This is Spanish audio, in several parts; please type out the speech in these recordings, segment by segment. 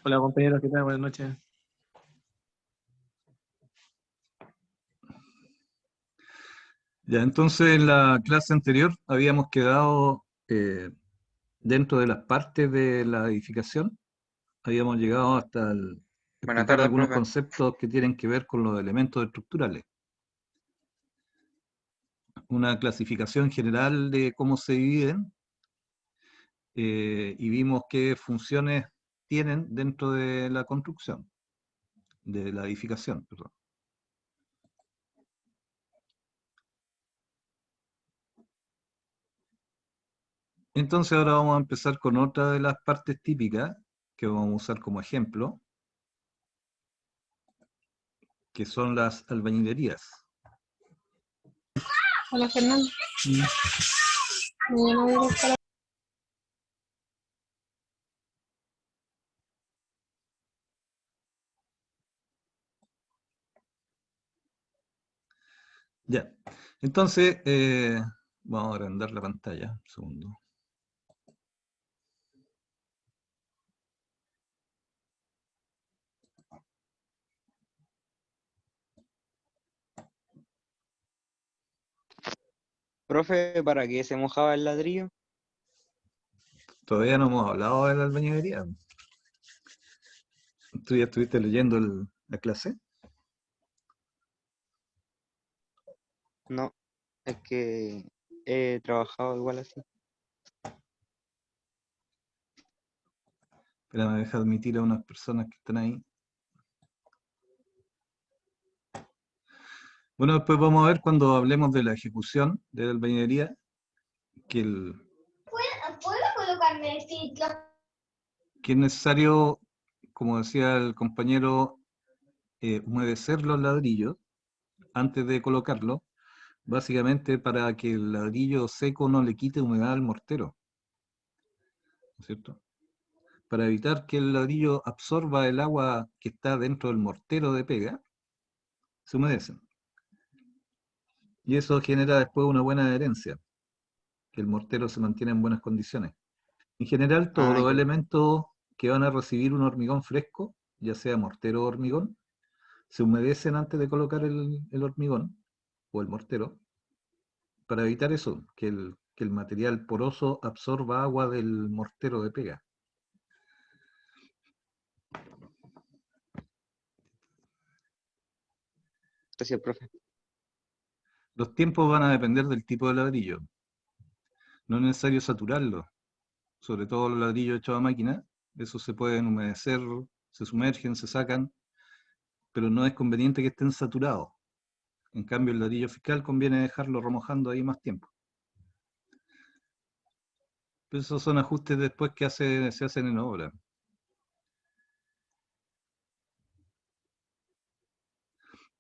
Hola compañeros, ¿qué tal? Buenas noches. Ya, entonces en la clase anterior habíamos quedado dentro de las partes de la edificación, habíamos llegado hasta Buenas explicar tardes, algunos profe. conceptos que tienen que ver con los elementos estructurales, una clasificación general de cómo se dividen y vimos qué funciones tienen dentro de la construcción, de la edificación, perdón. Entonces ahora vamos a empezar con otra de las partes típicas que vamos a usar como ejemplo, que son las albañilerías. Hola Fernando. Mañana voy a estar. Ya, entonces vamos a agrandar la pantalla, un segundo. Profe, ¿para qué se mojaba el ladrillo? Todavía no hemos hablado de la albañilería. ¿Tú ya estuviste leyendo la clase? No, es que he trabajado igual así. Espera, me deja admitir a unas personas que están ahí. Bueno, después vamos a ver cuando hablemos de la ejecución de la albañilería, que, ¿Puedo colocarme el ciclo? que es necesario, como decía el compañero, humedecer los ladrillos antes de colocarlo, básicamente para que el ladrillo seco no le quite humedad al mortero, ¿no es cierto? Para evitar que el ladrillo absorba el agua que está dentro del mortero de pega, se humedecen. Y eso genera después una buena adherencia, que el mortero se mantiene en buenas condiciones. En general, todos Ah, los ya. elementos que van a recibir un hormigón fresco, ya sea mortero o hormigón, se humedecen antes de colocar el hormigón o el mortero, para evitar eso, que el material poroso absorba agua del mortero de pega. Gracias, profe. Los tiempos van a depender del tipo de ladrillo. No es necesario saturarlo, sobre todo los ladrillos hechos a máquina. Esos se pueden humedecer, se sumergen, se sacan, pero no es conveniente que estén saturados. En cambio, el ladrillo fiscal conviene dejarlo remojando ahí más tiempo. Pero esos son ajustes después que se hacen en obra.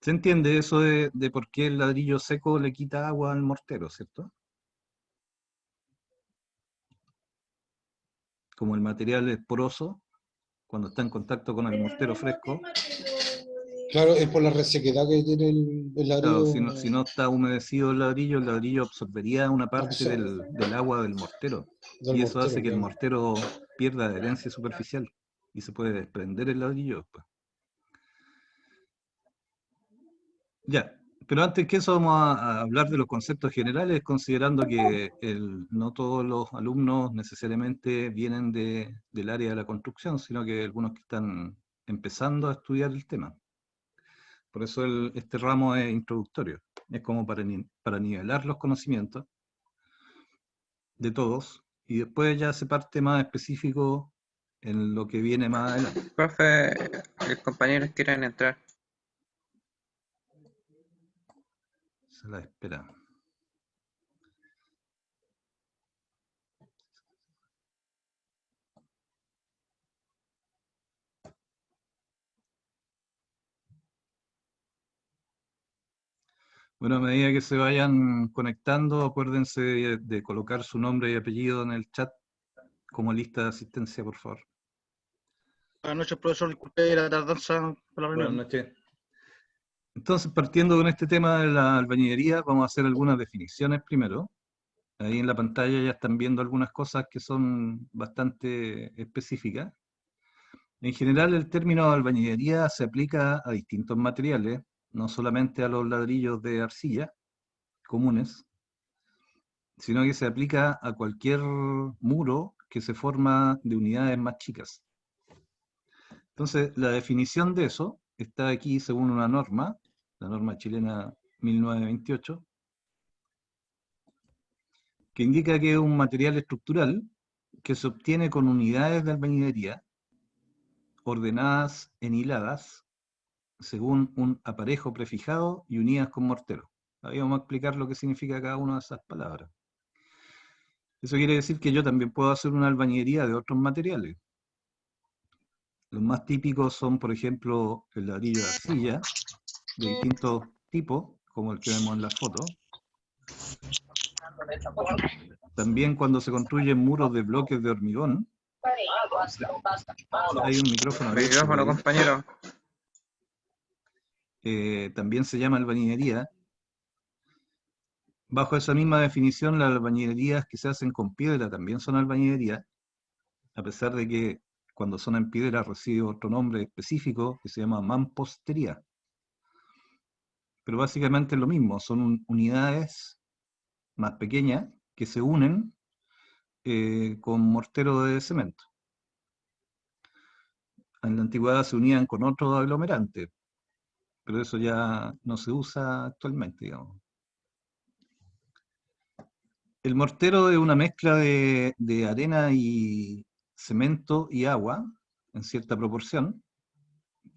¿Se entiende eso de por qué el ladrillo seco le quita agua al mortero, cierto? Como el material es poroso, cuando está en contacto con el mortero fresco, Claro, es por la resequedad que tiene el claro, ladrillo. si no está humedecido el ladrillo absorbería una parte Absorbe del agua del mortero. del Y eso hace mortero, que el claro. mortero pierda adherencia superficial y se puede desprender el ladrillo después. Ya, pero antes que eso vamos a hablar de los conceptos generales, considerando que no todos los alumnos necesariamente vienen del área de la construcción, sino que algunos que están empezando a estudiar el tema. Por eso este ramo es introductorio, es como para nivelar los conocimientos de todos, y después ya se parte más específico en lo que viene más adelante. Profe, los compañeros quieren entrar. Se la espera. Bueno, a medida que se vayan conectando, acuérdense de colocar su nombre y apellido en el chat como lista de asistencia, por favor. Buenas noches, profesor. Disculpe la tardanza por la Buenas reunión. noches. Entonces, partiendo con este tema de la albañilería, vamos a hacer algunas definiciones primero. Ahí en la pantalla ya están viendo algunas cosas que son bastante específicas. En general, el término albañilería se aplica a distintos materiales, no solamente a los ladrillos de arcilla comunes, sino que se aplica a cualquier muro que se forma de unidades más chicas. Entonces, la definición de eso está aquí según una norma, la norma chilena 1928, que indica que es un material estructural que se obtiene con unidades de albañilería ordenadas en hiladas según un aparejo prefijado y unidas con mortero. Ahí vamos a explicar lo que significa cada una de esas palabras. Eso quiere decir que yo también puedo hacer una albañilería de otros materiales. Los más típicos son, por ejemplo, el ladrillo de arcilla, de distintos tipos, como el que vemos en la foto. También cuando se construyen muros de bloques de hormigón. Hay un micrófono abierto por Micrófono, ahí. compañero. También se llama albañilería. Bajo esa misma definición, las albañilerías que se hacen con piedra también son albañilería, a pesar de que cuando son en piedra recibe otro nombre específico que se llama mampostería. Pero básicamente es lo mismo, son unidades más pequeñas que se unen con mortero de cemento. En la antigüedad se unían con otro aglomerante, pero eso ya no se usa actualmente, digamos. El mortero es una mezcla de arena y cemento y agua, en cierta proporción,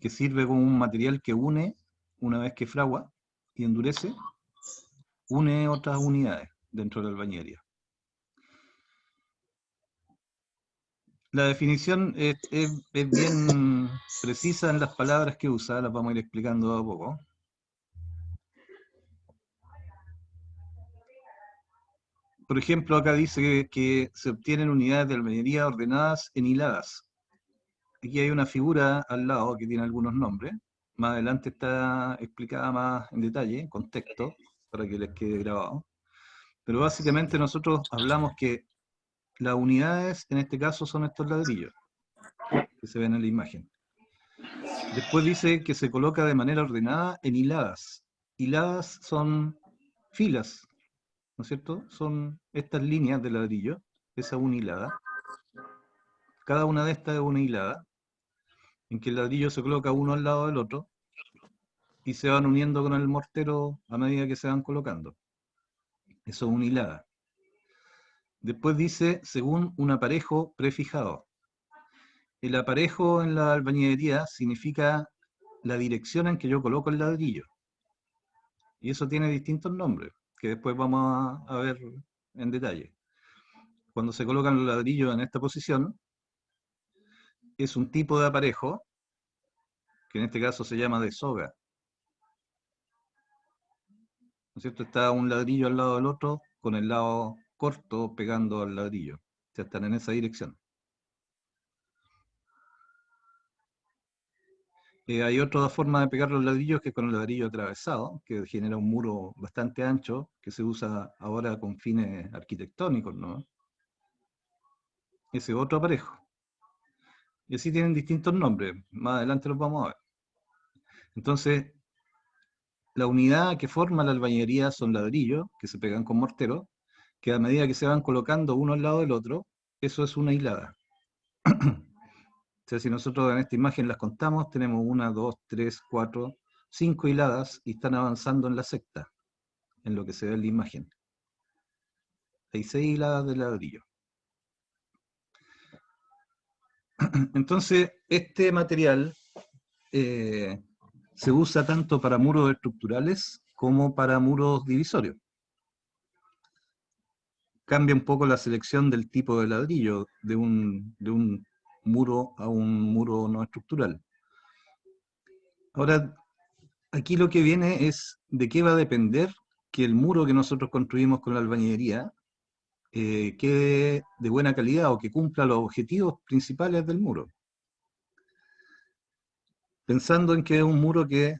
que sirve como un material que une, una vez que fragua y endurece, une otras unidades dentro de la albañilería. La definición es bien precisa en las palabras que usa, las vamos a ir explicando a poco. Por ejemplo, acá dice que se obtienen unidades de albañilería ordenadas en hiladas. Aquí hay una figura al lado que tiene algunos nombres. Más adelante está explicada más en detalle, con texto, para que les quede grabado. Pero básicamente nosotros hablamos que las unidades, en este caso, son estos ladrillos, que se ven en la imagen. Después dice que se coloca de manera ordenada en hiladas. Hiladas son filas, ¿no es cierto? Son estas líneas de ladrillo, esa una hilada. Cada una de estas es una hilada, en que el ladrillo se coloca uno al lado del otro, y se van uniendo con el mortero a medida que se van colocando. Eso es una hilada. Después dice, según un aparejo prefijado. El aparejo en la albañilería significa la dirección en que yo coloco el ladrillo. Y eso tiene distintos nombres, que después vamos a ver en detalle. Cuando se colocan los ladrillos en esta posición, es un tipo de aparejo, que en este caso se llama de soga. ¿No es cierto? Está un ladrillo al lado del otro, con el lado corto pegando al ladrillo. O sea, están en esa dirección. Hay otra forma de pegar los ladrillos que es con el ladrillo atravesado, que genera un muro bastante ancho, que se usa ahora con fines arquitectónicos, ¿no? Ese es otro aparejo. Y así tienen distintos nombres, más adelante los vamos a ver. Entonces, la unidad que forma la albañilería son ladrillos, que se pegan con mortero, que a medida que se van colocando uno al lado del otro, eso es una hilada. O sea, si nosotros en esta imagen las contamos, tenemos 1, 2, 3, 4, 5 hiladas y están avanzando en la sexta, en lo que se ve en la imagen. Hay 6 hiladas de ladrillo. Entonces, este material se usa tanto para muros estructurales como para muros divisorios. Cambia un poco la selección del tipo de ladrillo de un muro a un muro no estructural. Ahora, aquí lo que viene es de qué va a depender que el muro que nosotros construimos con la albañilería quede de buena calidad o que cumpla los objetivos principales del muro. Pensando en que es un muro que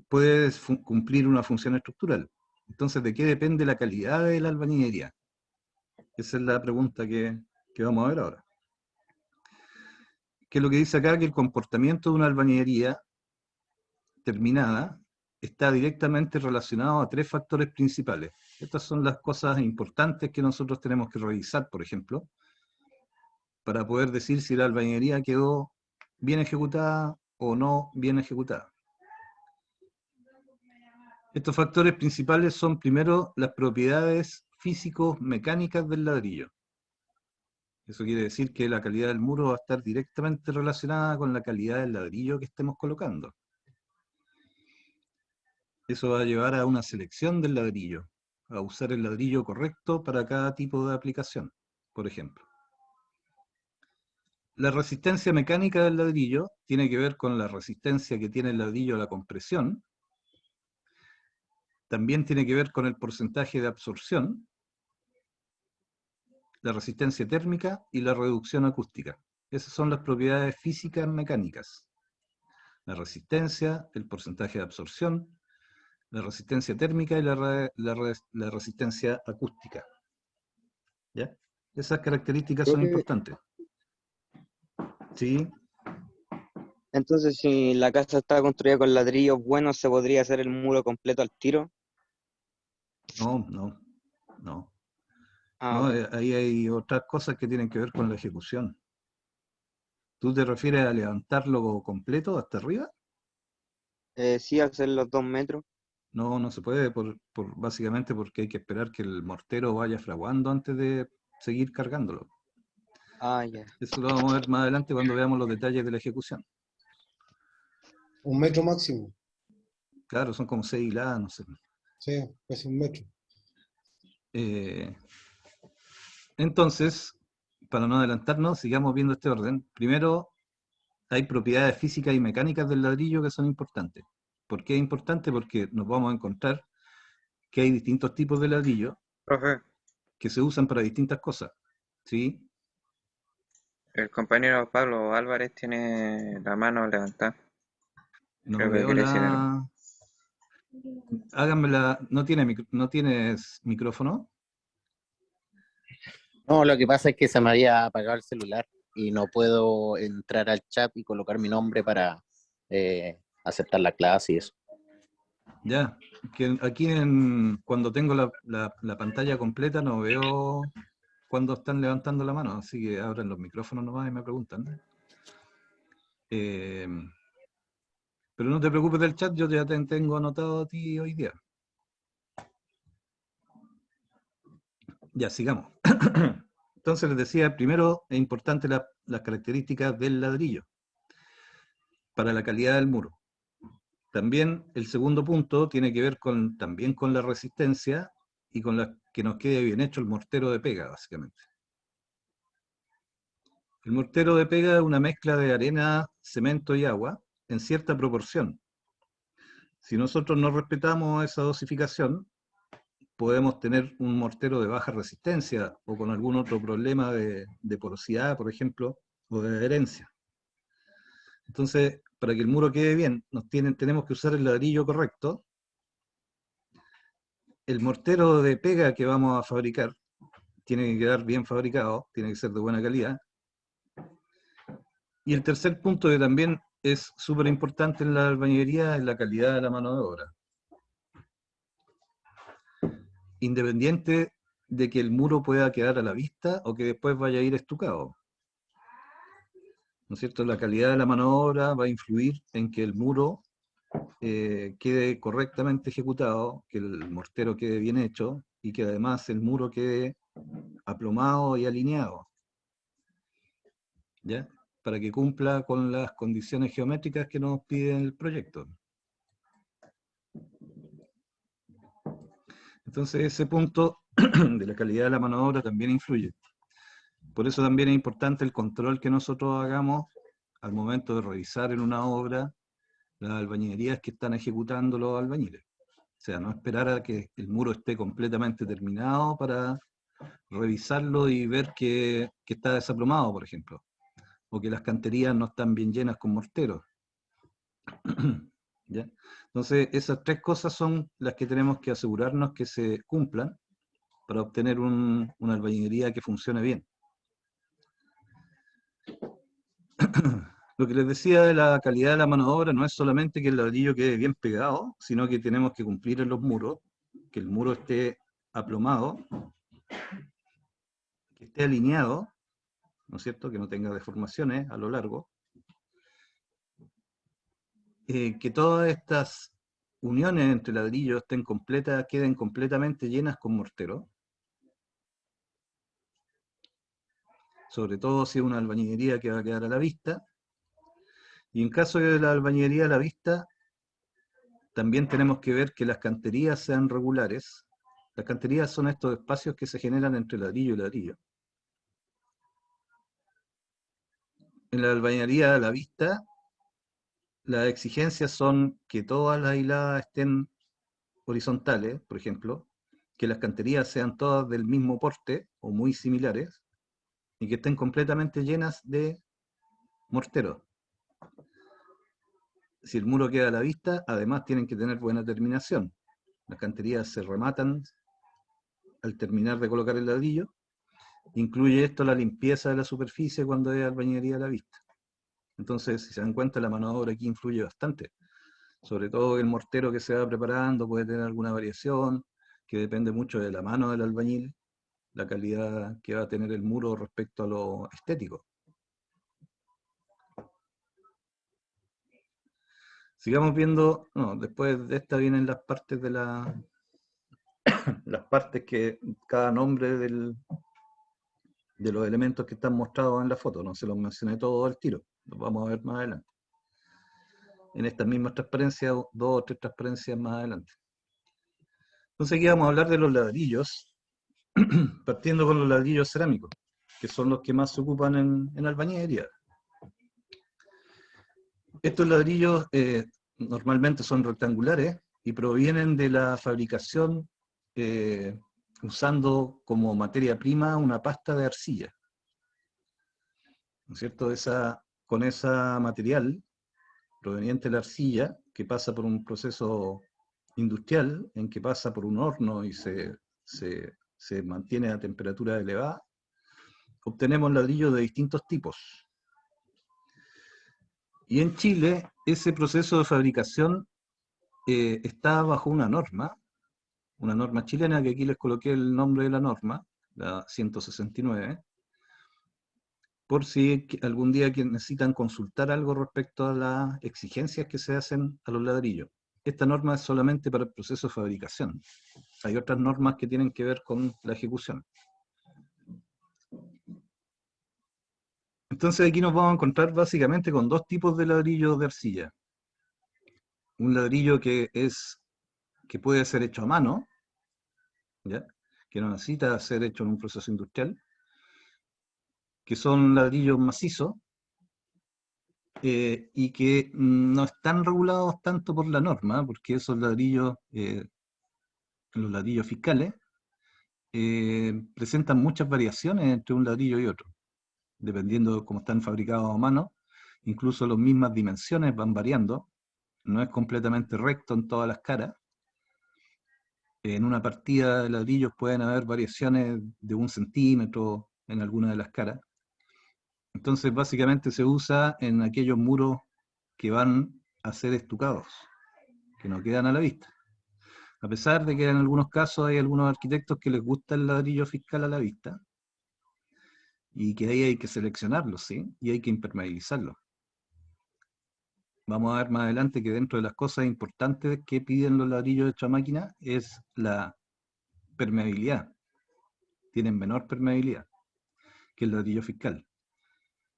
puede cumplir una función estructural. Entonces, ¿de qué depende la calidad de la albañilería? Esa es la pregunta que vamos a ver ahora. ¿Qué es lo que dice acá? Que el comportamiento de una albañilería terminada está directamente relacionado a 3 factores principales. Estas son las cosas importantes que nosotros tenemos que revisar, por ejemplo, para poder decir si la albañilería quedó bien ejecutada o no bien ejecutada. Estos factores principales son, primero, las propiedades físico-mecánicas del ladrillo. Eso quiere decir que la calidad del muro va a estar directamente relacionada con la calidad del ladrillo que estemos colocando. Eso va a llevar a una selección del ladrillo, a usar el ladrillo correcto para cada tipo de aplicación, por ejemplo. La resistencia mecánica del ladrillo tiene que ver con la resistencia que tiene el ladrillo a la compresión. También tiene que ver con el porcentaje de absorción, la resistencia térmica y la reducción acústica. Esas son las propiedades físicas mecánicas. La resistencia, el porcentaje de absorción, la resistencia térmica y la resistencia acústica. ¿Ya? Esas características son Profe, importantes. ¿Sí? entonces si la casa está construida con ladrillos buenos, ¿se podría hacer el muro completo al tiro? No, no, no. Ah, No, ok. ahí hay otras cosas que tienen que ver con la ejecución. ¿Tú te refieres a levantarlo completo hasta arriba? Sí, hacer los 2 metros. No, no se puede, básicamente porque hay que esperar que el mortero vaya fraguando antes de seguir cargándolo. Ah, ya. Eso lo vamos a ver más adelante cuando veamos los detalles de la ejecución. 1 metro máximo. Claro, son como 6 hiladas, no sé. Sí, casi 1 metro. Entonces, para no adelantarnos, sigamos viendo este orden. Primero, hay propiedades físicas y mecánicas del ladrillo que son importantes. ¿Por qué es importante? Porque nos vamos a encontrar que hay distintos tipos de ladrillo Profe, que se usan para distintas cosas. ¿Sí? el compañero Pablo Álvarez tiene la mano levantada. No Creo que veo quiere decir algo. la... Háganmela... ¿No tienes micrófono? No, lo que pasa es que se me había apagado el celular y no puedo entrar al chat y colocar mi nombre para aceptar la clase y eso. Ya. Que aquí cuando tengo la pantalla completa no veo cuando están levantando la mano, así que abran los micrófonos nomás y me preguntan. Pero no te preocupes del chat, yo ya te tengo anotado a ti hoy día. Ya, sigamos. Entonces les decía, primero es importante las características del ladrillo para la calidad del muro. También el segundo punto tiene que ver también con la resistencia y con que nos quede bien hecho el mortero de pega, básicamente. El mortero de pega es una mezcla de arena, cemento y agua en cierta proporción. Si nosotros no respetamos esa dosificación, podemos tener un mortero de baja resistencia o con algún otro problema de porosidad, por ejemplo, o de adherencia. Entonces, para que el muro quede bien, tenemos que usar el ladrillo correcto. El mortero de pega que vamos a fabricar tiene que quedar bien fabricado, tiene que ser de buena calidad. Y el tercer punto que también es súper importante en la albañilería es la calidad de la mano de obra. Independiente de que el muro pueda quedar a la vista o que después vaya a ir estucado. ¿No es cierto? La calidad de la mano de obra va a influir en que el muro quede correctamente ejecutado, que el mortero quede bien hecho y que además el muro quede aplomado y alineado, ¿ya? Para que cumpla con las condiciones geométricas que nos pide el proyecto. Entonces ese punto de la calidad de la mano de obra también influye. Por eso también es importante el control que nosotros hagamos al momento de revisar en una obra las albañilerías que están ejecutando los albañiles. O sea, no esperar a que el muro esté completamente terminado para revisarlo y ver que está desaplomado, por ejemplo, o que las canterías no están bien llenas con morteros. ¿Ya? Entonces, esas 3 cosas son las que tenemos que asegurarnos que se cumplan para obtener una albañilería que funcione bien. Lo que les decía de la calidad de la mano de obra no es solamente que el ladrillo quede bien pegado, sino que tenemos que cumplir en los muros, que el muro esté aplomado, que esté alineado, ¿no es cierto? Que no tenga deformaciones a lo largo. Que todas estas uniones entre ladrillos queden completamente llenas con mortero. Sobre todo si es una albañilería que va a quedar a la vista. Y en caso de la albañilería a la vista, también tenemos que ver que las canterías sean regulares. Las canterías son estos espacios que se generan entre ladrillo y ladrillo. En la albañilería a la vista, las exigencias son que todas las hiladas estén horizontales, por ejemplo, que las canterías sean todas del mismo porte o muy similares, y que estén completamente llenas de mortero. Si el muro queda a la vista, además tienen que tener buena terminación. Las canterías se rematan al terminar de colocar el ladrillo. Incluye esto la limpieza de la superficie cuando es albañilería a la vista. Entonces, si se dan cuenta, la mano de obra aquí influye bastante. Sobre todo el mortero que se va preparando puede tener alguna variación, que depende mucho de la mano del albañil, la calidad que va a tener el muro respecto a lo estético. Sigamos viendo, no, después de esta vienen las partes de las partes que cada nombre de los elementos que están mostrados en la foto, no se los mencioné todos al tiro, los vamos a ver más adelante. En estas mismas transparencias, 2 o 3 transparencias más adelante. Entonces aquí vamos a hablar de los ladrillos, partiendo con los ladrillos cerámicos, que son los que más se ocupan en albañilería. Estos ladrillos normalmente son rectangulares y provienen de la fabricación usando como materia prima una pasta de arcilla. ¿No es cierto? Con ese material proveniente de la arcilla, que pasa por un proceso industrial, en que pasa por un horno y se mantiene a temperatura elevada, obtenemos ladrillos de distintos tipos. Y en Chile, ese proceso de fabricación está bajo una norma chilena, que aquí les coloqué el nombre de la norma, la 169, por si algún día necesitan consultar algo respecto a las exigencias que se hacen a los ladrillos. Esta norma es solamente para el proceso de fabricación. Hay otras normas que tienen que ver con la ejecución. Entonces aquí nos vamos a encontrar básicamente con 2 tipos de ladrillos de arcilla. Un ladrillo que puede ser hecho a mano, ¿ya? Que no necesita ser hecho en un proceso industrial, que son ladrillos macizos, y que no están regulados tanto por la norma, porque esos ladrillos, los ladrillos fiscales, presentan muchas variaciones entre un ladrillo y otro, dependiendo de cómo están fabricados a mano. Incluso las mismas dimensiones van variando, no es completamente recto en todas las caras. En una partida de ladrillos pueden haber variaciones de 1 centímetro en alguna de las caras. Entonces básicamente se usa en aquellos muros que van a ser estucados, que no quedan a la vista. A pesar de que en algunos casos hay algunos arquitectos que les gusta el ladrillo fiscal a la vista, y que ahí hay que seleccionarlo, ¿sí? Y hay que impermeabilizarlo. Vamos a ver más adelante que dentro de las cosas importantes que piden los ladrillos hechos a máquina es la permeabilidad. Tienen menor permeabilidad que el ladrillo fiscal.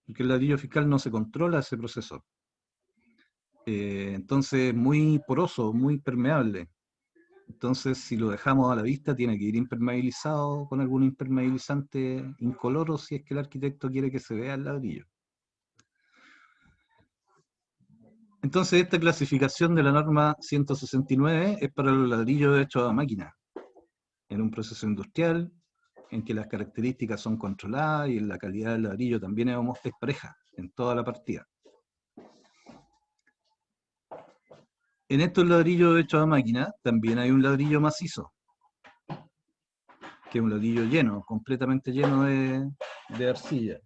Porque el ladrillo fiscal no se controla ese proceso. Entonces es muy poroso, muy permeable. Entonces, si lo dejamos a la vista, tiene que ir impermeabilizado con algún impermeabilizante incoloro si es que el arquitecto quiere que se vea el ladrillo. Entonces, esta clasificación de la norma 169 es para los ladrillos hechos a máquina, en un proceso industrial, en que las características son controladas y la calidad del ladrillo también es pareja en toda la partida. En estos ladrillos hechos a máquina también hay un ladrillo macizo, que es un ladrillo lleno, completamente lleno de arcilla.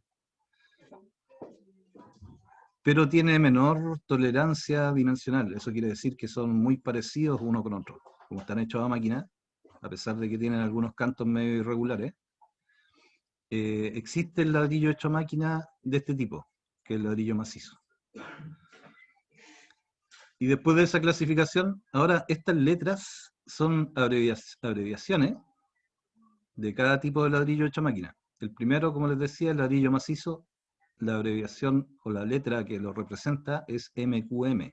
pero tiene menor tolerancia dimensional. Eso quiere decir que son muy parecidos uno con otro. Como están hechos a máquina, a pesar de que tienen algunos cantos medio irregulares, existe el ladrillo hecho a máquina de este tipo, que es el ladrillo macizo. Y después de esa clasificación, ahora estas letras son abreviaciones de cada tipo de ladrillo hecho a máquina. El primero, como les decía, el ladrillo macizo, la abreviación o la letra que lo representa es MQM.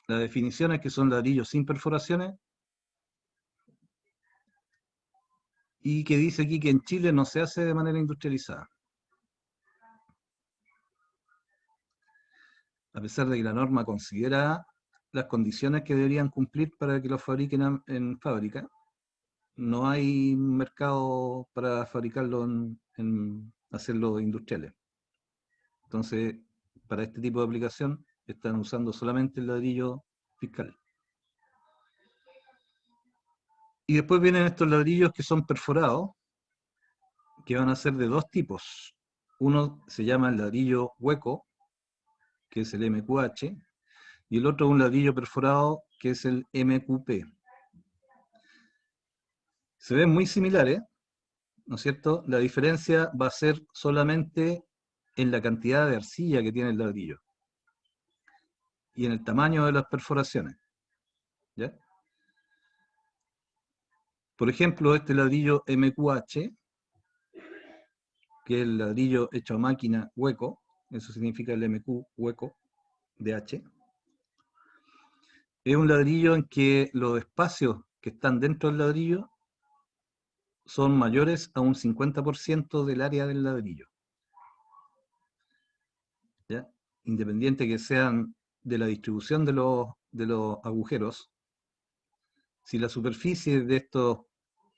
La definición es que son ladrillos sin perforaciones y que dice aquí que en Chile no se hace de manera industrializada. A pesar de que la norma considera las condiciones que deberían cumplir para que los fabriquen en fábrica, no hay mercado para fabricarlo en hacerlo industriales. Entonces, para este tipo de aplicación, están usando solamente el ladrillo fiscal. Y después vienen estos ladrillos que son perforados, que van a ser de dos tipos. Uno se llama el ladrillo hueco, que es el MQH, y el otro un ladrillo perforado, que es el MQP. Se ven muy similares, ¿no es cierto? La diferencia va a ser solamente en la cantidad de arcilla que tiene el ladrillo y en el tamaño de las perforaciones, ¿ya? Por ejemplo, este ladrillo MQH, que es el ladrillo hecho a máquina hueco, eso significa el MQ hueco de H, es un ladrillo en que los espacios que están dentro del ladrillo son mayores a un 50% del área del ladrillo, ¿ya? Independiente que sean de la distribución de los agujeros, si la superficie de estos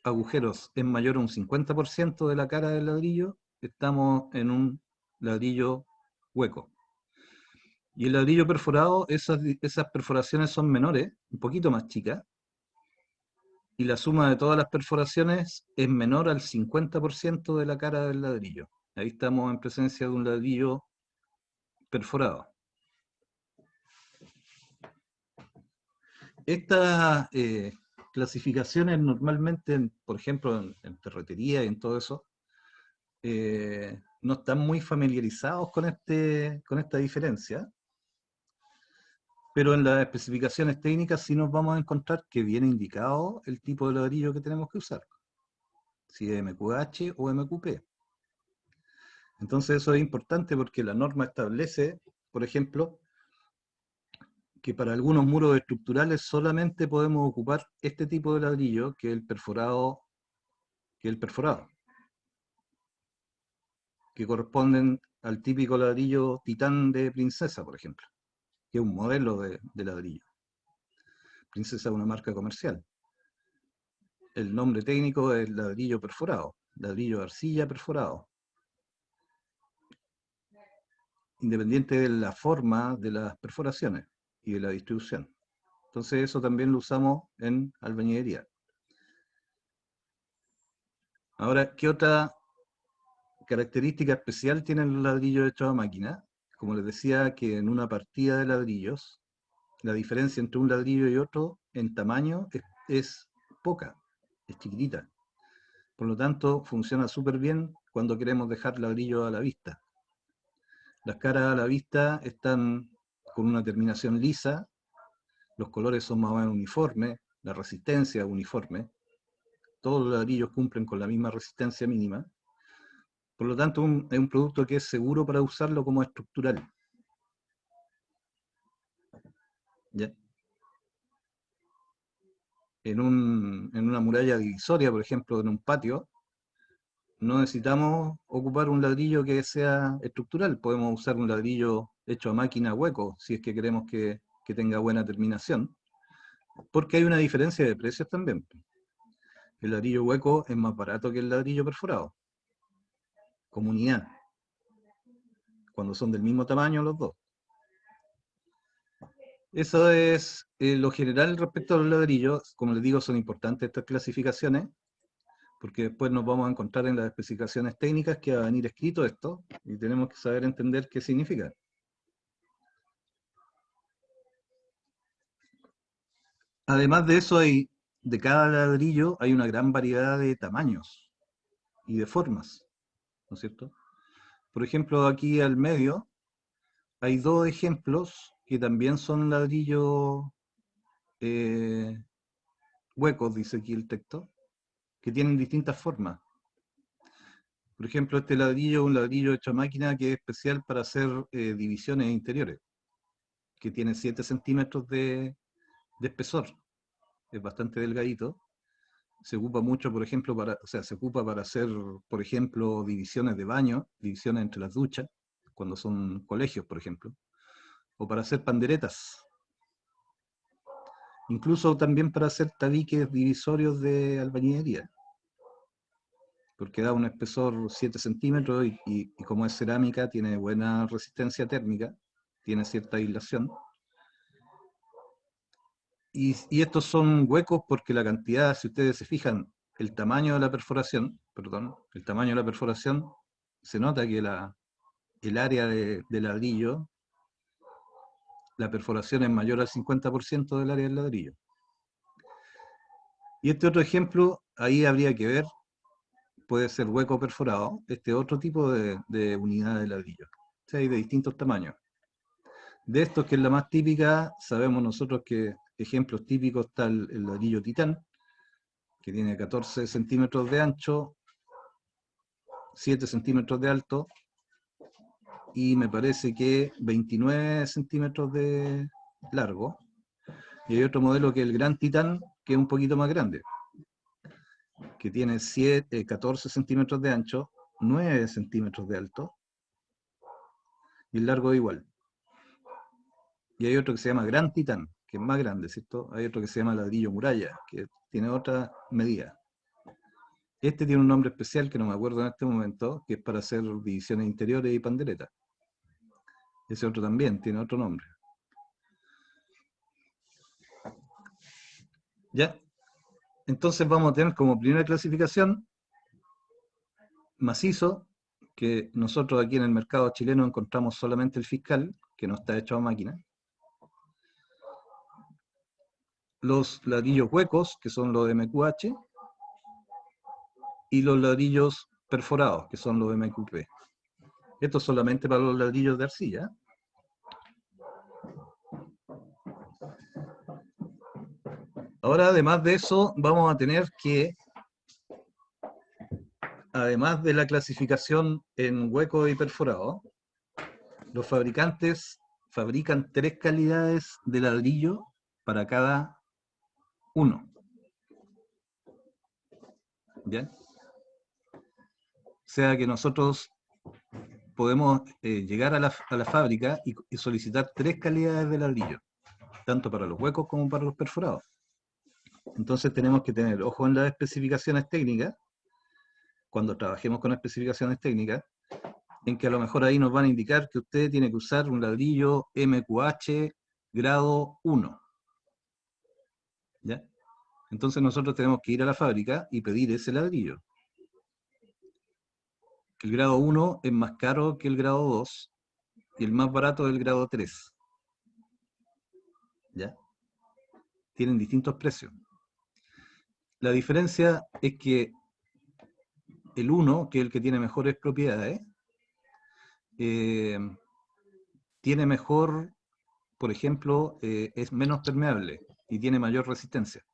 agujeros es mayor a un 50% de la cara del ladrillo, estamos en un ladrillo hueco. Y el ladrillo perforado, esas perforaciones son menores, un poquito más chicas, y la suma de todas las perforaciones es menor al 50% de la cara del ladrillo. Ahí estamos en presencia de un ladrillo perforado. Estas clasificaciones normalmente, por ejemplo, en ferretería y en todo eso, no están muy familiarizados con esta diferencia, pero en las especificaciones técnicas sí nos vamos a encontrar que viene indicado el tipo de ladrillo que tenemos que usar, si es MQH o MQP. Entonces eso es importante porque la norma establece, por ejemplo, que para algunos muros estructurales solamente podemos ocupar este tipo de ladrillo, que es el perforado, que corresponden al típico ladrillo Titán de Princesa, por ejemplo, que es un modelo de ladrillo. Princesa es una marca comercial. El nombre técnico es ladrillo perforado, ladrillo de arcilla perforado. Independiente de la forma de las perforaciones y de la distribución. Entonces eso también lo usamos en albañilería. Ahora, ¿qué otra característica especial tienen los ladrillos hechos a máquina? Como les decía, que en una partida de ladrillos, la diferencia entre un ladrillo y otro en tamaño es poca, es chiquitita. Por lo tanto, funciona súper bien cuando queremos dejar ladrillo a la vista. Las caras a la vista están con una terminación lisa, los colores son más o menos uniformes, la resistencia es uniforme, todos los ladrillos cumplen con la misma resistencia mínima. Por lo tanto, es un producto que es seguro para usarlo como estructural. ¿Ya? En una muralla divisoria, por ejemplo, en un patio, no necesitamos ocupar un ladrillo que sea estructural. Podemos usar un ladrillo hecho a máquina hueco, si es que queremos que tenga buena terminación. Porque hay una diferencia de precios también. El ladrillo hueco es más barato que el ladrillo perforado, como unidad, cuando son del mismo tamaño los dos. Eso es lo general respecto a los ladrillos. Como les digo, son importantes estas clasificaciones, porque después nos vamos a encontrar en las especificaciones técnicas que va a venir escrito esto, y tenemos que saber entender qué significa. Además de eso, de cada ladrillo hay una gran variedad de tamaños y de formas, ¿no es cierto? Por ejemplo, aquí al medio hay dos ejemplos que también son ladrillos huecos, dice aquí el texto, que tienen distintas formas. Por ejemplo, este ladrillo es un ladrillo hecho a máquina que es especial para hacer divisiones interiores, que tiene 7 centímetros de espesor. Es bastante delgadito. Se ocupa mucho, por ejemplo, se ocupa para hacer, por ejemplo, divisiones de baño, divisiones entre las duchas, cuando son colegios, por ejemplo, o para hacer panderetas. Incluso también para hacer tabiques divisorios de albañilería, porque da un espesor 7 centímetros y como es cerámica, tiene buena resistencia térmica, tiene cierta aislación. Y estos son huecos porque la cantidad, si ustedes se fijan, el tamaño de la perforación, se nota que el área de ladrillo, la perforación es mayor al 50% del área del ladrillo. Y este otro ejemplo, ahí habría que ver, puede ser hueco perforado, este otro tipo de unidad de ladrillo. O sea, hay de distintos tamaños. De estos, que es la más típica, sabemos nosotros que ejemplos típicos está el ladrillo titán, que tiene 14 centímetros de ancho, 7 centímetros de alto, y me parece que 29 centímetros de largo. Y hay otro modelo que es el Gran Titán, que es un poquito más grande, que tiene 14 centímetros de ancho, 9 centímetros de alto, y el largo igual. Y hay otro que se llama Gran Titán, que es más grande, ¿cierto? Hay otro que se llama ladrillo muralla, que tiene otra medida. Este tiene un nombre especial que no me acuerdo en este momento, que es para hacer divisiones interiores y panderetas. Ese otro también tiene otro nombre. ¿Ya? Entonces vamos a tener como primera clasificación macizo, que nosotros aquí en el mercado chileno encontramos solamente el fiscal, que no está hecho a máquina. Los ladrillos huecos, que son los MQH, y los ladrillos perforados, que son los MQP. Esto es solamente para los ladrillos de arcilla. Ahora, además de eso, vamos a tener que, además de la clasificación en hueco y perforado, los fabricantes fabrican 3 calidades de ladrillo para cada uno. ¿Bien? O sea que nosotros podemos llegar a la fábrica y solicitar 3 calidades de ladrillo, tanto para los huecos como para los perforados. Entonces tenemos que tener ojo en las especificaciones técnicas, cuando trabajemos con especificaciones técnicas, en que a lo mejor ahí nos van a indicar que usted tiene que usar un ladrillo MQH grado 1. ¿Ya? Entonces nosotros tenemos que ir a la fábrica y pedir ese ladrillo. El grado 1 es más caro que el grado 2 y el más barato es el grado 3. ¿Ya? Tienen distintos precios. La diferencia es que el 1, que es el que tiene mejores propiedades, tiene mejor, por ejemplo, es menos permeable y tiene mayor resistencia.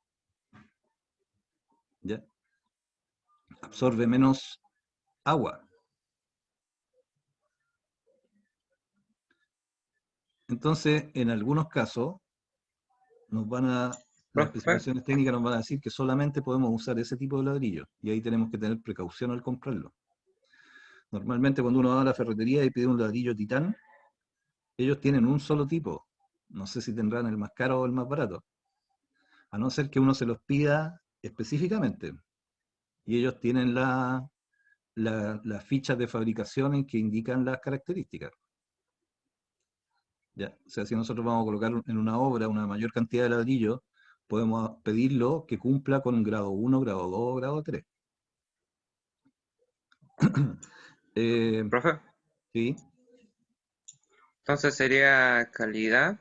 ¿Ya? Absorbe menos agua. Entonces, en algunos casos, las especificaciones técnicas nos van a decir que solamente podemos usar ese tipo de ladrillo, y ahí tenemos que tener precaución al comprarlo. Normalmente cuando uno va a la ferretería y pide un ladrillo titán, ellos tienen un solo tipo. No sé si tendrán el más caro o el más barato. A no ser que uno se los pida específicamente. Y ellos tienen las fichas de fabricación en que indican las características. ¿Ya? O sea, si nosotros vamos a colocar en una obra una mayor cantidad de ladrillos, podemos pedirlo que cumpla con grado 1, grado 2, grado 3. Profe, Sí, entonces sería calidad,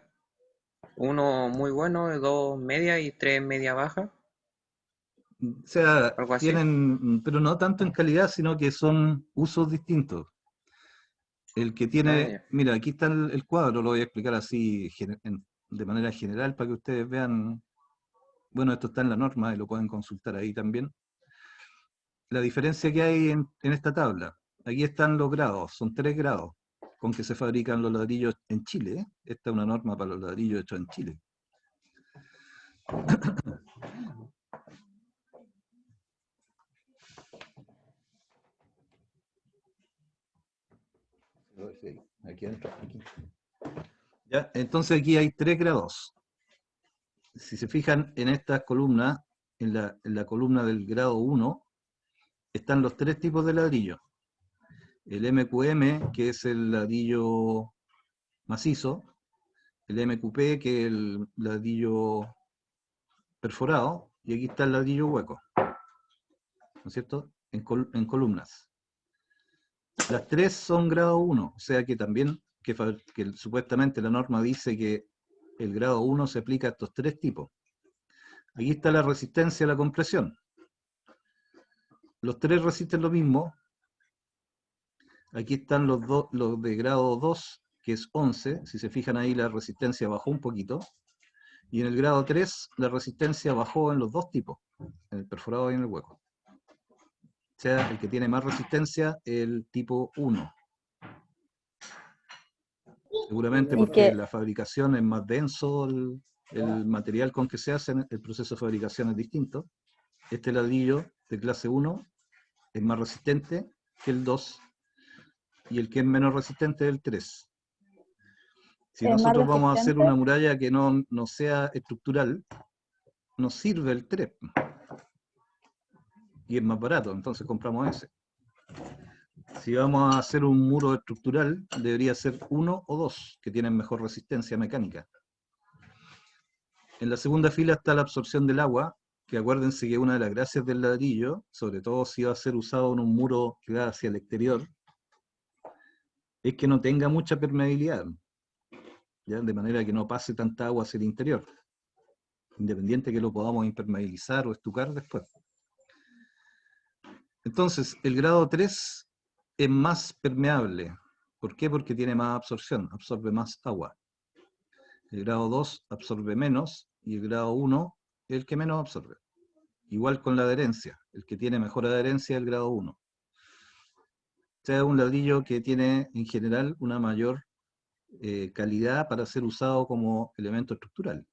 1 muy bueno, 2 media y 3 media baja, o sea, algo así. tienen, pero no tanto en calidad, sino que son usos distintos. El que Ah, tiene, ya. mira, aquí está el cuadro, lo voy a explicar así de manera general para que ustedes vean, bueno, esto está en la norma y lo pueden consultar ahí también. La diferencia que hay en esta tabla. Aquí están los grados, son 3 grados con que se fabrican los ladrillos en Chile. ¿Eh? Esta es una norma para los ladrillos hechos en Chile. Aquí adentro, aquí. Ya, entonces aquí hay 3 grados. Si se fijan en estas columnas, en la columna del grado 1, están los 3 tipos de ladrillo. El MQM, que es el ladrillo macizo, el MQP, que es el ladrillo perforado, y aquí está el ladrillo hueco, ¿no es cierto? En columnas. Las 3 son grado 1, o sea que también, que supuestamente la norma dice que el grado 1 se aplica a estos 3 tipos. Aquí está la resistencia a la compresión. Los 3 resisten lo mismo. Aquí están los de grado 2, que es 11. Si se fijan ahí, la resistencia bajó un poquito. Y en el grado 3, la resistencia bajó en los 2 tipos, en el perforado y en el hueco. O sea, el que tiene más resistencia, el tipo 1. Seguramente porque la fabricación es más denso, el material con que se hace, el proceso de fabricación es distinto. Este ladrillo de clase 1 es más resistente que el 2 y el que es menos resistente es el 3. Si nosotros vamos a hacer una muralla que no sea estructural, nos sirve el 3. Y es más barato, entonces compramos ese. Si vamos a hacer un muro estructural, debería ser 1 o 2, que tienen mejor resistencia mecánica. En la segunda fila está la absorción del agua, que acuérdense que una de las gracias del ladrillo, sobre todo si va a ser usado en un muro que da hacia el exterior, es que no tenga mucha permeabilidad, ¿ya? De manera que no pase tanta agua hacia el interior, independiente que lo podamos impermeabilizar o estucar después. Entonces, el grado 3 es más permeable. ¿Por qué? Porque tiene más absorción, absorbe más agua. El grado 2 absorbe menos y el grado 1 es el que menos absorbe. Igual con la adherencia. El que tiene mejor adherencia es el grado 1. O sea, es un ladrillo que tiene en general una mayor calidad para ser usado como elemento estructural.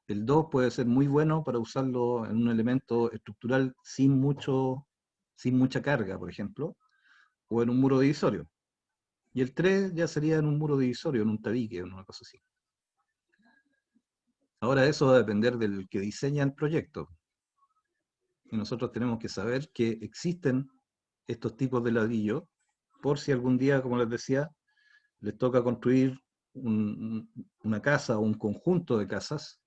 El 2 puede ser muy bueno para usarlo en un elemento estructural sin mucha carga, por ejemplo, o en un muro divisorio. Y el 3 ya sería en un muro divisorio, en un tabique, en una cosa así. Ahora eso va a depender del que diseña el proyecto. Y nosotros tenemos que saber que existen estos tipos de ladrillo, por si algún día, como les decía, les toca construir una casa o un conjunto de casas,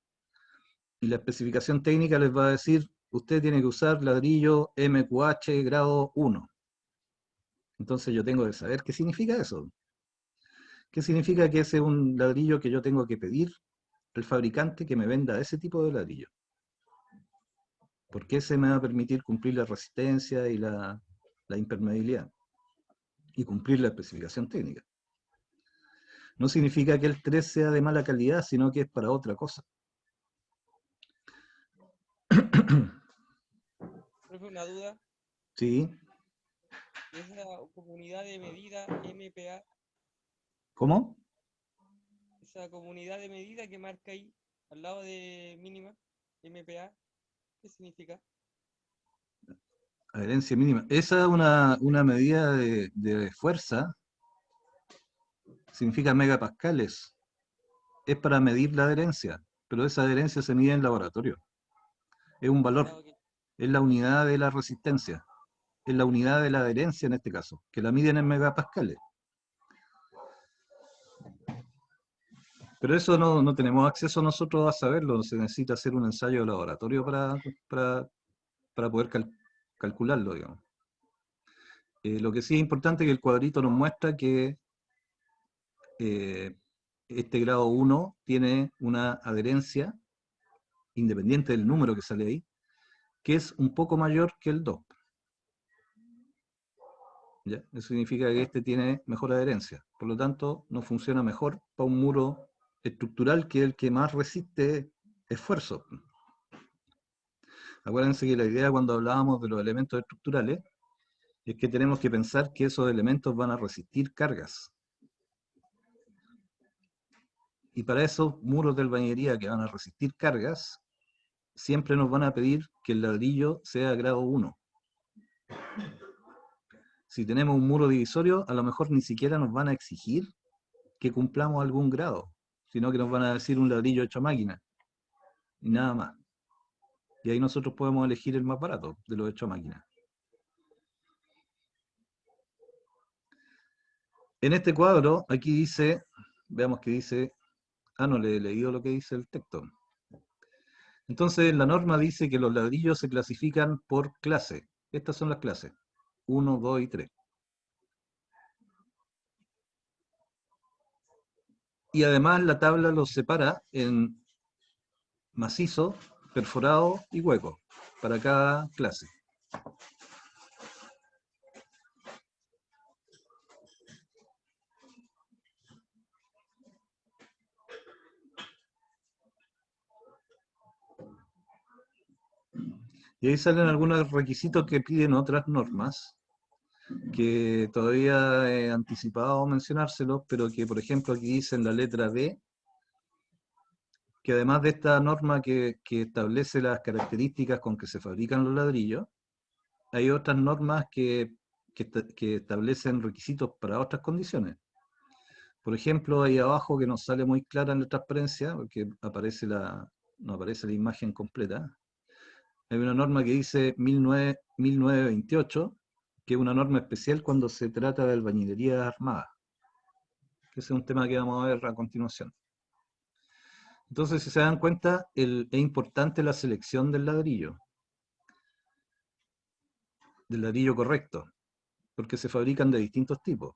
y la especificación técnica les va a decir, usted tiene que usar ladrillo MQH grado 1. Entonces yo tengo que saber qué significa eso. ¿Qué significa que ese es un ladrillo que yo tengo que pedir al fabricante que me venda ese tipo de ladrillo? Porque ese me va a permitir cumplir la resistencia y la impermeabilidad y cumplir la especificación técnica. No significa que el 3 sea de mala calidad, sino que es para otra cosa. Profe, una duda. Sí. Esa comunidad de medida MPA, ¿Cómo? esa comunidad de medida que marca ahí, al lado de mínima, MPA, ¿qué significa? Adherencia mínima. Esa es una medida de fuerza. Significa megapascales. Es para medir la adherencia, pero esa adherencia se mide en laboratorio. Es un valor. Es la unidad de la resistencia. Es la unidad de la adherencia en este caso, que la miden en megapascales. Pero eso no tenemos acceso nosotros a saberlo. Se necesita hacer un ensayo de laboratorio para poder calcularlo, digamos. Lo que sí es importante es que el cuadrito nos muestra que este grado 1 tiene una adherencia, independiente del número que sale ahí, que es un poco mayor que el 2. ¿Ya? Eso significa que este tiene mejor adherencia. Por lo tanto, nos funciona mejor para un muro estructural, que es el que más resiste esfuerzo. Acuérdense que la idea cuando hablábamos de los elementos estructurales es que tenemos que pensar que esos elementos van a resistir cargas. Y para esos muros de albañilería que van a resistir cargas, siempre nos van a pedir que el ladrillo sea grado 1. Si tenemos un muro divisorio, a lo mejor ni siquiera nos van a exigir que cumplamos algún grado, sino que nos van a decir un ladrillo hecho a máquina, y nada más. Y ahí nosotros podemos elegir el más barato de los hechos a máquina. En este cuadro, aquí dice, veamos que dice, no le he leído lo que dice el texto. Entonces, la norma dice que los ladrillos se clasifican por clase. Estas son las clases, 1, 2 y 3. Y además la tabla los separa en macizo, perforado y hueco, para cada clase. Y ahí salen algunos requisitos que piden otras normas, que todavía he anticipado mencionárselos, pero que por ejemplo aquí dice en la letra B, que además de esta norma que establece las características con que se fabrican los ladrillos, hay otras normas que establecen requisitos para otras condiciones. Por ejemplo, ahí abajo, que nos sale muy clara en la transparencia, porque no aparece la imagen completa, hay una norma que dice 1928, que es una norma especial cuando se trata de albañilería armada. Ese es un tema que vamos a ver a continuación. Entonces, si se dan cuenta, es importante la selección del ladrillo correcto, porque se fabrican de distintos tipos.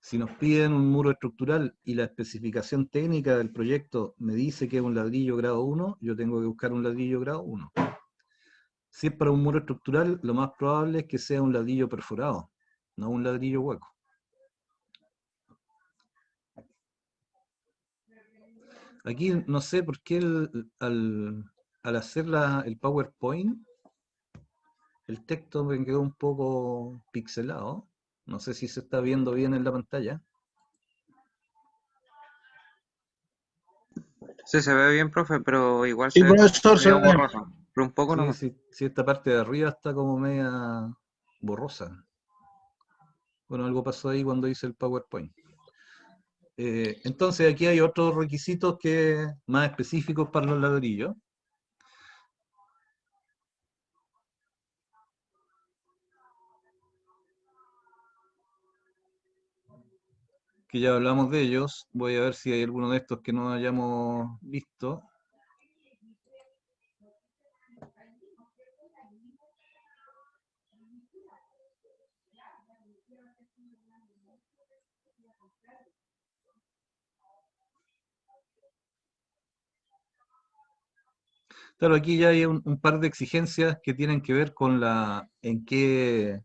Si nos piden un muro estructural y la especificación técnica del proyecto me dice que es un ladrillo grado 1, yo tengo que buscar un ladrillo grado 1. Si es para un muro estructural, lo más probable es que sea un ladrillo perforado, no un ladrillo hueco. Aquí no sé por qué al hacer el PowerPoint, el texto me quedó un poco pixelado. No sé si se está viendo bien en la pantalla. Sí, se ve bien, profe, pero igual Sí, se ve profesor, se medio ve. borroso. Pero un poco nomás. Sí, esta parte de arriba está como media borrosa. Bueno, algo pasó ahí cuando hice el PowerPoint. Entonces aquí hay otros requisitos más específicos para los ladrillos. Que ya hablamos de ellos. Voy a ver si hay alguno de estos que no hayamos visto. Claro, aquí ya hay un par de exigencias que tienen que ver con en qué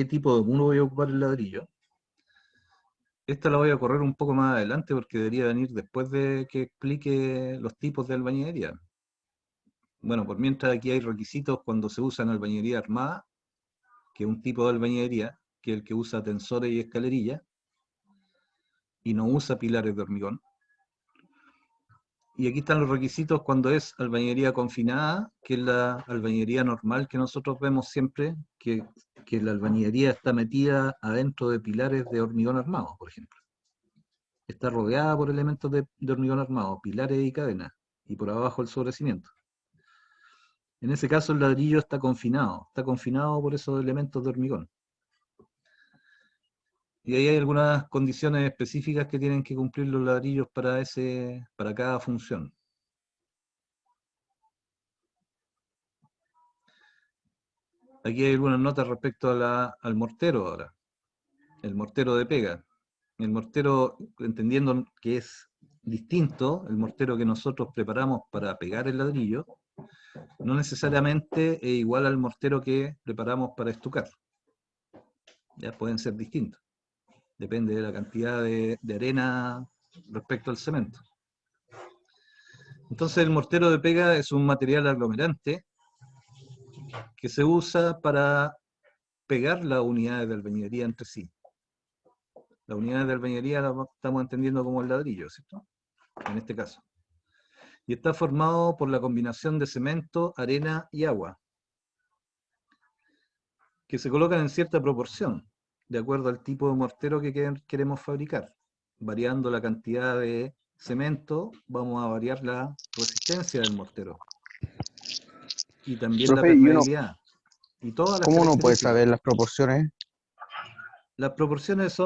tipo de muro voy a ocupar el ladrillo. Esta la voy a correr un poco más adelante porque debería venir después de que explique los tipos de albañilería. Bueno, por mientras aquí hay requisitos cuando se usa en albañilería armada, que es un tipo de albañilería, que es el que usa tensores y escalerillas, y no usa pilares de hormigón. Y aquí están los requisitos cuando es albañilería confinada, que es la albañilería normal que nosotros vemos siempre, que la albañilería está metida adentro de pilares de hormigón armado, por ejemplo. Está rodeada por elementos de hormigón armado, pilares y cadenas, y por abajo el sobrecimiento. En ese caso el ladrillo está confinado por esos elementos de hormigón. Y ahí hay algunas condiciones específicas que tienen que cumplir los ladrillos para cada función. Aquí hay algunas notas respecto al mortero ahora. El mortero de pega. El mortero, entendiendo que es distinto, el mortero que nosotros preparamos para pegar el ladrillo, no necesariamente es igual al mortero que preparamos para estucar. Ya pueden ser distintos. Depende de la cantidad de arena respecto al cemento. Entonces el mortero de pega es un material aglomerante que se usa para pegar las unidades de albañilería entre sí. Las unidades de albañilería las estamos entendiendo como el ladrillo, ¿cierto? En este caso. Y está formado por la combinación de cemento, arena y agua, que se colocan en cierta proporción, de acuerdo al tipo de mortero que queremos fabricar. Variando la cantidad de cemento, vamos a variar la resistencia del mortero. Y también la Profe, ¿y uno, permeabilidad. Y todas las cómo uno puede características. saber las proporciones? Las proporciones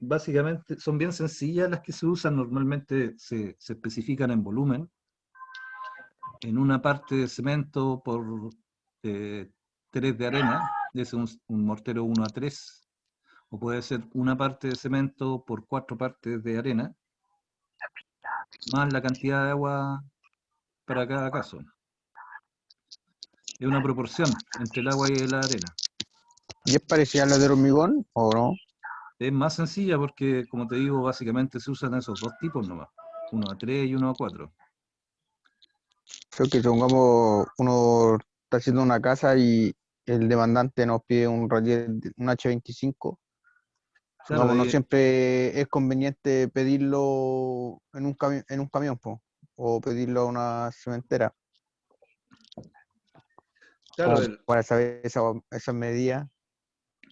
básicamente son bien sencillas, las que se usan normalmente se especifican en volumen. En una parte de cemento por 3 de arena, es un mortero 1:3, o puede ser una parte de cemento por 4 partes de arena, más la cantidad de agua para cada caso. Es una proporción entre el agua y la arena. ¿Y es parecida a la del hormigón o no? Es más sencilla porque, como te digo, básicamente se usan esos dos tipos nomás, 1:3 y 1:4. Creo que supongamos uno está haciendo una casa y el demandante nos pide un un H25. Claro, Supongamos, no siempre es conveniente pedirlo en un camión, po, o pedirlo a una cementera, claro, como para saber esas medidas.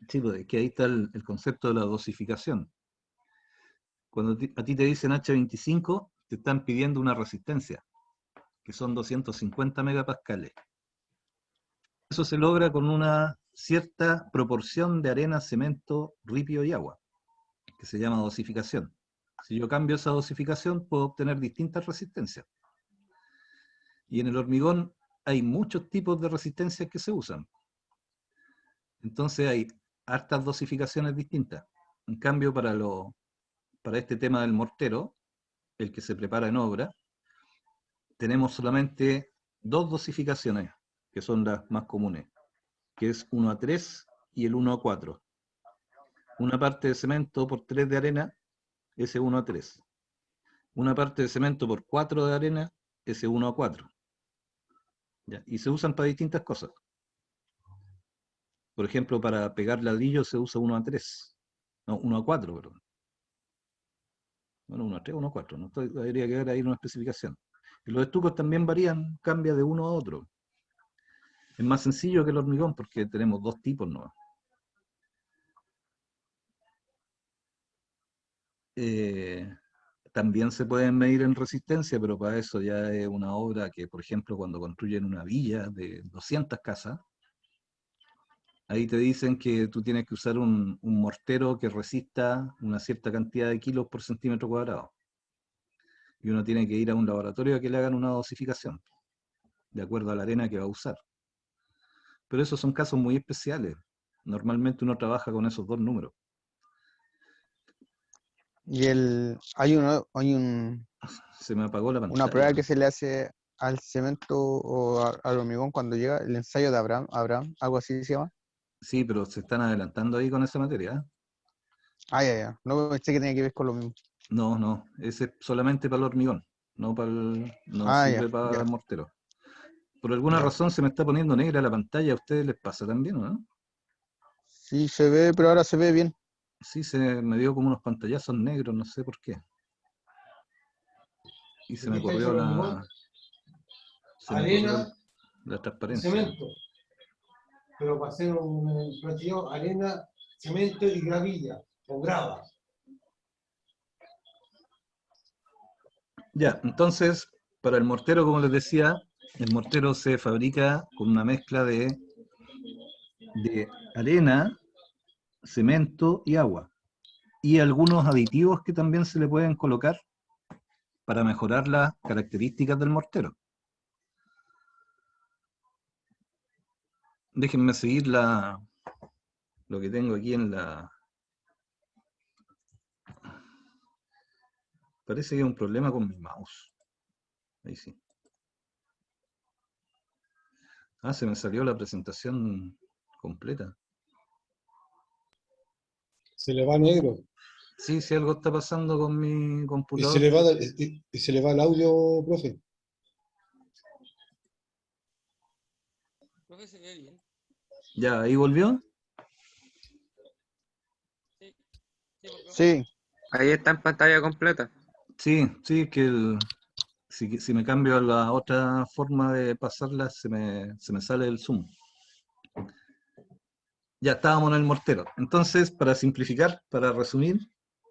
sí, pues, es que ahí está el concepto de la dosificación. Cuando a ti te dicen H25, te están pidiendo una resistencia, que son 250 megapascales. Eso se logra con una cierta proporción de arena, cemento, ripio y agua, que se llama dosificación. Si yo cambio esa dosificación, puedo obtener distintas resistencias. Y en el hormigón hay muchos tipos de resistencias que se usan. Entonces hay hartas dosificaciones distintas. En cambio, para este tema del mortero, el que se prepara en obra, tenemos solamente 2 dosificaciones, que son las más comunes, que es 1:3 y el 1:4. Una parte de cemento por 3 de arena, ese 1:3. Una parte de cemento por 4 de arena, ese 1:4. ¿Ya? Y se usan para distintas cosas. Por ejemplo, para pegar ladrillos se usa 1:3. No, 1:4, perdón. Bueno, 1:3, 1:4. No debería quedar ahí una especificación. Y los estucos también varían, cambia de uno a otro. Es más sencillo que el hormigón porque tenemos 2 tipos nuevos. También se pueden medir en resistencia, pero para eso ya es una obra que, por ejemplo, cuando construyen una villa de 200 casas, ahí te dicen que tú tienes que usar un mortero que resista una cierta cantidad de kilos por centímetro cuadrado. Y uno tiene que ir a un laboratorio a que le hagan una dosificación, de acuerdo a la arena que va a usar. Pero esos son casos muy especiales. Normalmente uno trabaja con esos 2 números. Y Se me apagó la pantalla. una prueba que se le hace al cemento o al hormigón cuando llega, el ensayo de Abraham, algo así se llama. Sí, pero se están adelantando ahí con esa materia, ¿eh? Ya. No pensé que tenía que ver con lo mismo. No, ese es solamente para el hormigón, no sirve para el mortero. Por alguna razón se me está poniendo negra la pantalla, ¿a ustedes les pasa también, o no? Sí, se ve, pero ahora se ve bien. Sí, se me dio como unos pantallazos negros, no sé por qué. Y se me corrió arena, la transparencia. cemento. Pero para hacer un plantillón, arena, cemento y gravilla, o grava. Ya, entonces, para el mortero, como les decía, el mortero se fabrica con una mezcla de arena, cemento y agua. Y algunos aditivos que también se le pueden colocar para mejorar las características del mortero. Déjenme seguir lo que tengo aquí en la... Parece que hay un problema con mi mouse. Ahí sí. Ah, se me salió la presentación completa. Se le va negro. Sí, sí, algo está pasando con mi Y computador. se le va el audio, profe. Profe, se ve bien. Ya, ahí volvió. Sí, sí, por favor. Sí, Ahí está en pantalla completa. Sí, sí, que si me cambio a la otra forma de pasarla, se me sale el zoom. Ya estábamos en el mortero. Entonces, para simplificar, para resumir,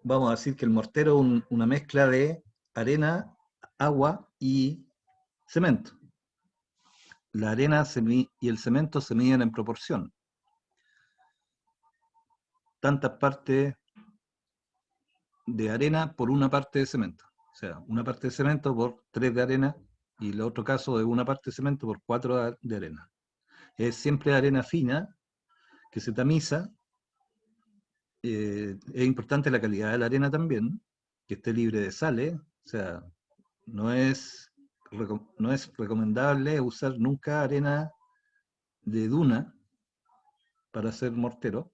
vamos a decir que el mortero es una mezcla de arena, agua y cemento. La arena y el cemento se miden en proporción. Tantas partes de arena por una parte de cemento. O sea, una parte de cemento por 3 de arena y el otro caso de una parte de cemento por 4 de arena. Es siempre arena fina que se tamiza. Es importante la calidad de la arena también, que esté libre de sales. O sea, no es recomendable usar nunca arena de duna para hacer mortero,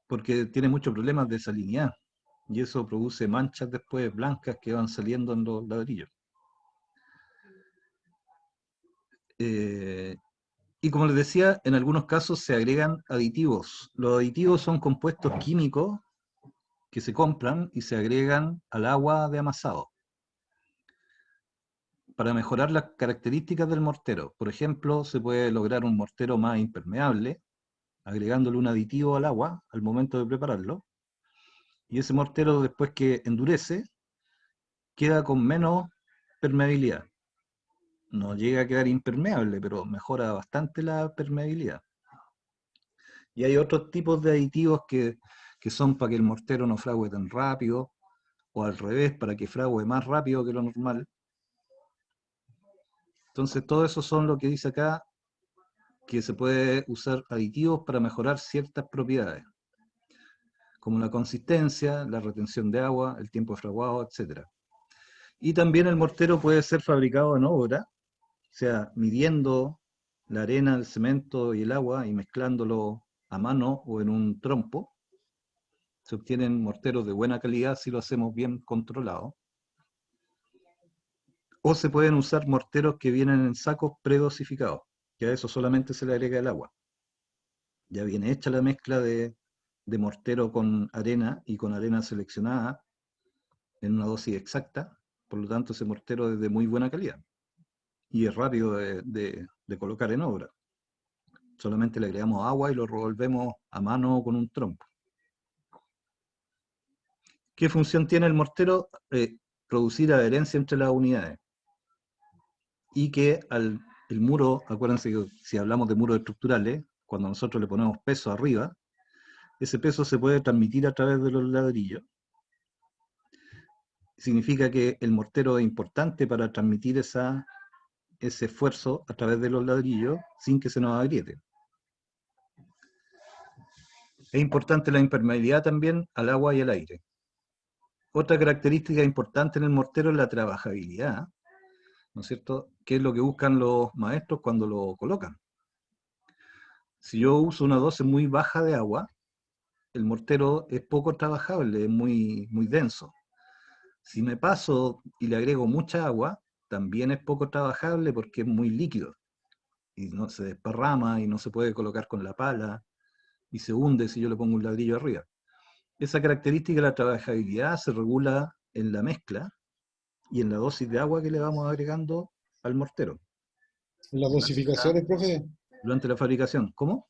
porque tiene muchos problemas de salinidad y eso produce manchas después blancas que van saliendo en los ladrillos. Y como les decía, en algunos casos se agregan aditivos. Los aditivos son compuestos químicos que se compran y se agregan al agua de amasado para mejorar las características del mortero. Por ejemplo, se puede lograr un mortero más impermeable agregándole un aditivo al agua al momento de prepararlo, y ese mortero después que endurece queda con menos permeabilidad. No llega a quedar impermeable, pero mejora bastante la permeabilidad. Y hay otros tipos de aditivos que son para que el mortero no fragüe tan rápido, o al revés, para que fragüe más rápido que lo normal. Entonces, todo eso son lo que dice acá, que se puede usar aditivos para mejorar ciertas propiedades, como la consistencia, la retención de agua, el tiempo de fraguado, etc. Y también el mortero puede ser fabricado en obra, o sea, midiendo la arena, el cemento y el agua y mezclándolo a mano o en un trompo. Se obtienen morteros de buena calidad si lo hacemos bien controlado. O se pueden usar morteros que vienen en sacos predosificados, que a eso solamente se le agrega el agua. Ya viene hecha la mezcla de mortero con arena y con arena seleccionada en una dosis exacta, por lo tanto ese mortero es de muy buena calidad y es rápido de colocar en obra. Solamente le agregamos agua y lo revolvemos a mano con un trompo. ¿Qué función tiene el mortero? Producir adherencia entre las unidades. Y que el muro, acuérdense que si hablamos de muros estructurales, cuando nosotros le ponemos peso arriba, ese peso se puede transmitir a través de los ladrillos. Significa que el mortero es importante para transmitir ese esfuerzo a través de los ladrillos sin que se nos agriete. Es importante la impermeabilidad también al agua y al aire. Otra característica importante en el mortero es la trabajabilidad, ¿no es cierto? ¿Qué es lo que buscan los maestros cuando lo colocan? Si yo uso una dosis muy baja de agua, el mortero es poco trabajable, es muy, muy denso. Si me paso y le agrego mucha agua, también es poco trabajable porque es muy líquido y no se desparrama y no se puede colocar con la pala y se hunde si yo le pongo un ladrillo arriba. Esa característica de la trabajabilidad se regula en la mezcla y en la dosis de agua que le vamos agregando al mortero. Las dosificaciones, profe, Durante la fabricación. ¿Cómo?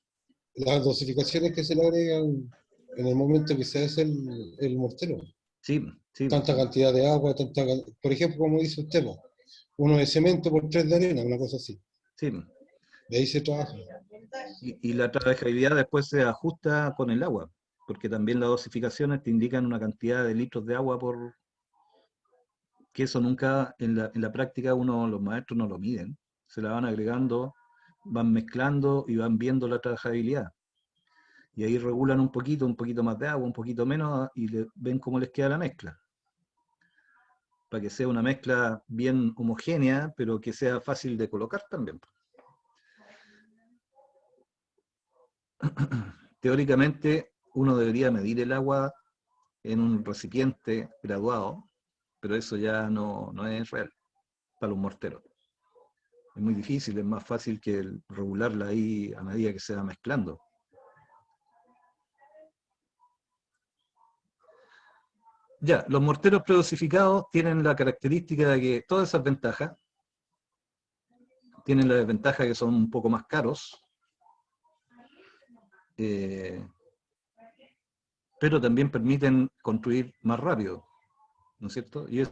las dosificaciones que se le agregan en el momento que se hace el mortero. Sí, sí. Tanta cantidad de agua, por ejemplo, como dice usted, uno de cemento por 3 de arena, una cosa así. Sí. De ahí se trabaja. Y la trabajabilidad después se ajusta con el agua, porque también las dosificaciones te indican una cantidad de litros de agua que eso nunca, en la práctica los maestros no lo miden, se la van agregando, van mezclando y van viendo la trabajabilidad. Y ahí regulan un poquito más de agua, un poquito menos, y ven cómo les queda la mezcla. Para que sea una mezcla bien homogénea, pero que sea fácil de colocar también. Teóricamente, uno debería medir el agua en un recipiente graduado, pero eso ya no es real para los morteros. Es muy difícil, es más fácil que regularla ahí a medida que se va mezclando. Ya, los morteros predosificados tienen la característica de que todas esas ventajas, tienen la desventaja que son un poco más caros, pero también permiten construir más rápido, ¿no es cierto? Y eso